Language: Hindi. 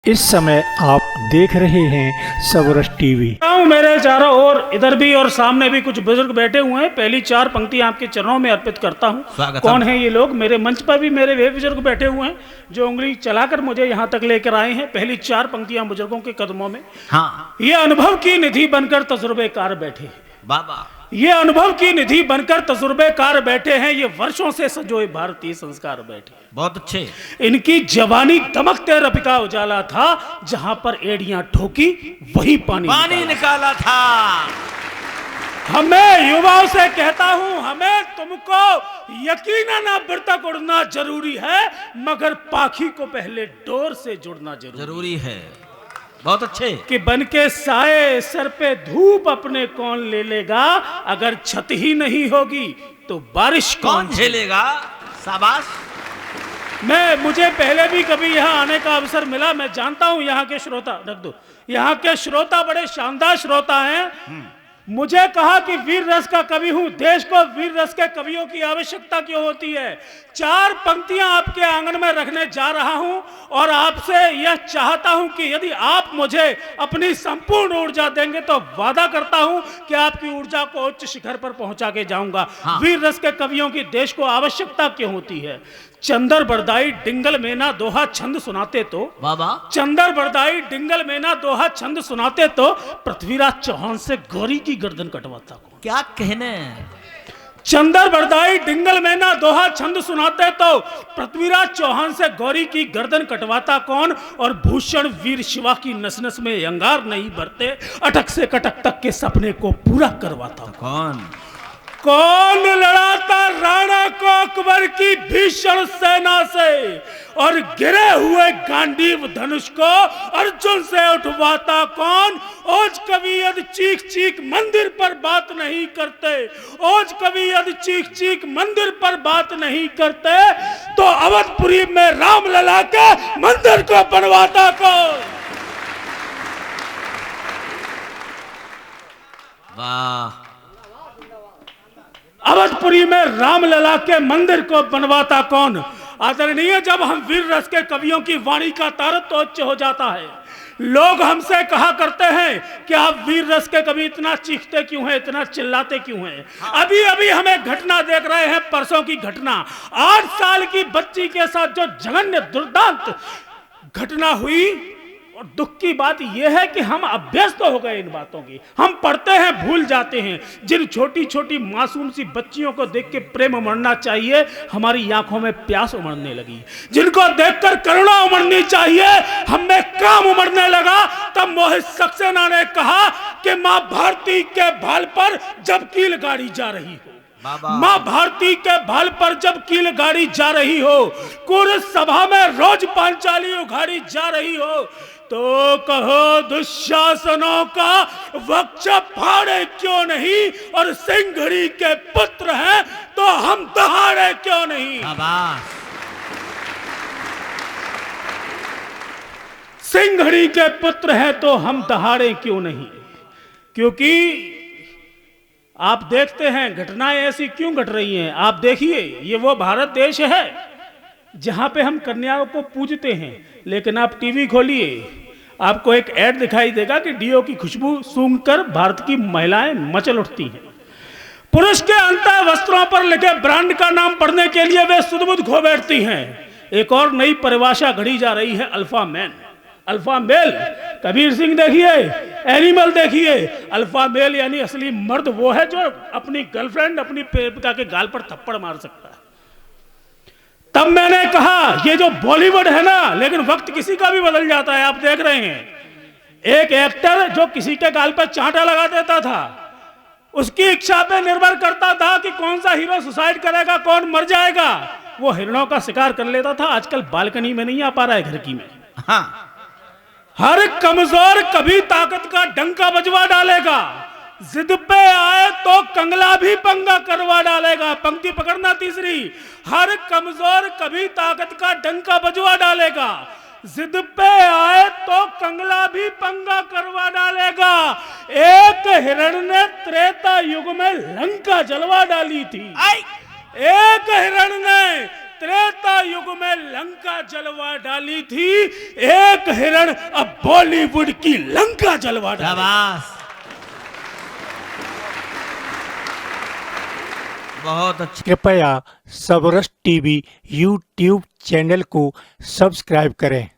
इस समय आप देख रहे हैं सबरस टीवी। मेरे चारों ओर इधर भी और सामने भी कुछ बुजुर्ग बैठे हुए हैं। पहली चार पंक्तियां आपके चरणों में अर्पित करता हूं। कौन है ये लोग? मेरे मंच पर भी मेरे वे बुजुर्ग बैठे हुए हैं जो उंगली चलाकर मुझे यहाँ तक लेकर आए हैं। पहली चार पंक्तियां बुजुर्गों के कदमों में। हाँ, ये अनुभव की निधि बनकर तजुर्बेकार बैठे हैं। बाबा, ये अनुभव की निधि बनकर तजुर्बेकार बैठे हैं। ये वर्षों से सजोए भारतीय संस्कार बैठे। बहुत अच्छे। इनकी जवानी दमकते रपिका उजाला था। जहां पर एड़ियां ठोकी वही पानी निकाला था। हमें युवाओं से कहता हूं, हमें तुमको यकीनन अब तक उड़ना जरूरी है, मगर पाखी को पहले डोर से जुड़ना जरूरी है। बहुत अच्छे। कि बन के साए सर पे धूप अपने कौन ले लेगा, अगर छत ही नहीं होगी तो बारिश कौन झेलेगा। शाबाश। मुझे पहले भी कभी यहाँ आने का अवसर मिला। मैं जानता हूँ यहाँ के श्रोता, रख दो, यहाँ के श्रोता बड़े शानदार श्रोता हैं। मुझे कहा कि वीर रस का कवि हूं, देश को वीर रस के कवियों की आवश्यकता क्यों होती है। चार पंक्तियां आपके आंगन में रखने जा रहा हूं और आपसे यह चाहता हूं कि यदि आप मुझे अपनी संपूर्ण ऊर्जा देंगे तो वादा करता हूं कि आपकी ऊर्जा को उच्च शिखर पर पहुंचा के जाऊंगा। हाँ। वीर रस के कवियों की देश को आवश्यकता क्यों होती है। चंदर बरदाई डिंगल मेना दोहा छंद सुनाते तो, बाबा, चंदर बरदाई डिंगल मेना दोहा छंद सुनाते तो पृथ्वीराज चौहान से गौरी की गर्दन कटवाता कौन। क्या कहने। चंदर बरदाई डिंगल मेना दोहा छंद सुनाते तो पृथ्वीराज चौहान से गौरी की गर्दन कटवाता कौन। और भूषण वीर शिवा की नस नस में अंगार नहीं भरते, अटक से कटक तक के सपने को पूरा करवाता कौन। कौन लड़ाता राणा को अकबर की भीषण सेना से और गिरे हुए गांडीव धनुष को अर्जुन से उठवाता कौन। ओज कवि यदि चीख चीख मंदिर पर बात नहीं करते, ओज कवि यदि चीख चीख मंदिर पर बात नहीं करते, तो अवधपुरी में राम लला के मंदिर को बनवाता कौन। वाह। अवधपुरी में रामलला के मंदिर को बनवाता कौन। आदरणीय, जब हम वीर रस के कवियों की वाणी का तारतम्य उच्च हो जाता है, लोग हमसे कहा करते हैं कि आप वीर रस के कवि इतना चीखते क्यों हैं, इतना चिल्लाते क्यों हैं। अभी अभी हमें घटना देख रहे हैं, परसों की घटना। 8 साल की बच्ची के साथ जो जघन्य दुर्दांत घटना हुई, और दुख की बात यह है कि हम अभ्यस्त हो गए इन बातों की। हम पढ़ते हैं, भूल जाते हैं। जिन छोटी छोटी मासूम सी बच्चियों को देख के प्रेम उमड़ना चाहिए, हमारी आंखों में प्यास उमड़ने लगी। जिनको देखकर करुणा उमड़नी चाहिए, हमें काम उमड़ने लगा। तब मोहित सक्सेना ने कहा कि मां भारती के भाल पर जब कील गाड़ी जा रही हो, मां भारती के भाल पर जब कील गाड़ी जा रही हो, कुरुश सभा में रोज पांचाली उघाड़ी जा रही हो, तो कहो दुशासनों का वक्ष फाड़े क्यों नहीं, और सिंघड़ी के पुत्र हैं तो हम दहाड़े क्यों नहीं। सिंघड़ी के पुत्र हैं तो हम दहाड़े क्यों नहीं। क्योंकि आप देखते हैं घटनाएं ऐसी क्यों घट रही हैं। आप देखिए, ये वो भारत देश है जहां पे हम कन्याओं को पूजते हैं, लेकिन आप टीवी खोलिए, आपको एक ऐड दिखाई देगा कि डीओ की खुशबू सूंघकर भारत की महिलाएं मचल उठती हैं। पुरुष के अंतर वस्त्रों पर लिखे ब्रांड का नाम पढ़ने के लिए वे सुध-बुध खो बैठती हैं। एक और नई परिभाषा घड़ी जा रही है, alpha man, alpha male. Kabir Singh देखिए, एनिमल देखिए। अल्फा मेल यानी असली मर्द वो है जो अपनी गर्लफ्रेंड, अपनी प्रेमिका के गाल पर थप्पड़ मार सकता है। तब मैंने कहा ये जो बॉलीवुड है ना, लेकिन वक्त किसी का भी बदल जाता है। आप देख रहे हैं, एक एक्टर जो किसी के गाल पर चांटा लगा देता था, उसकी इच्छा पे निर्भर करता था कि कौन सा हीरो सुसाइड करेगा, कौन मर जाएगा। वो हिरणों का शिकार कर लेता था। आजकल बालकनी में नहीं आ पा रहा है, घर की में। हाँ। हर कमजोर कभी ताकत का डंका बजवा डालेगा, जिद पे आए तो कंगला भी पंगा करवा डालेगा। पंक्ति पकड़ना तीसरी। हर कमजोर कभी ताकत का डंका बजवा डालेगा, जिद पे आए तो कंगला भी पंगा करवा डालेगा। एक हिरण ने त्रेता युग में लंका जलवा डाली थी। एक हिरण ने त्रेता युग में लंका जलवा डाली थी, एक हिरण अब बॉलीवुड की लंका जलवा डाली। शाबाश, बहुत अच्छा। कृपया सबरस टीवी यूट्यूब चैनल को सब्सक्राइब करें।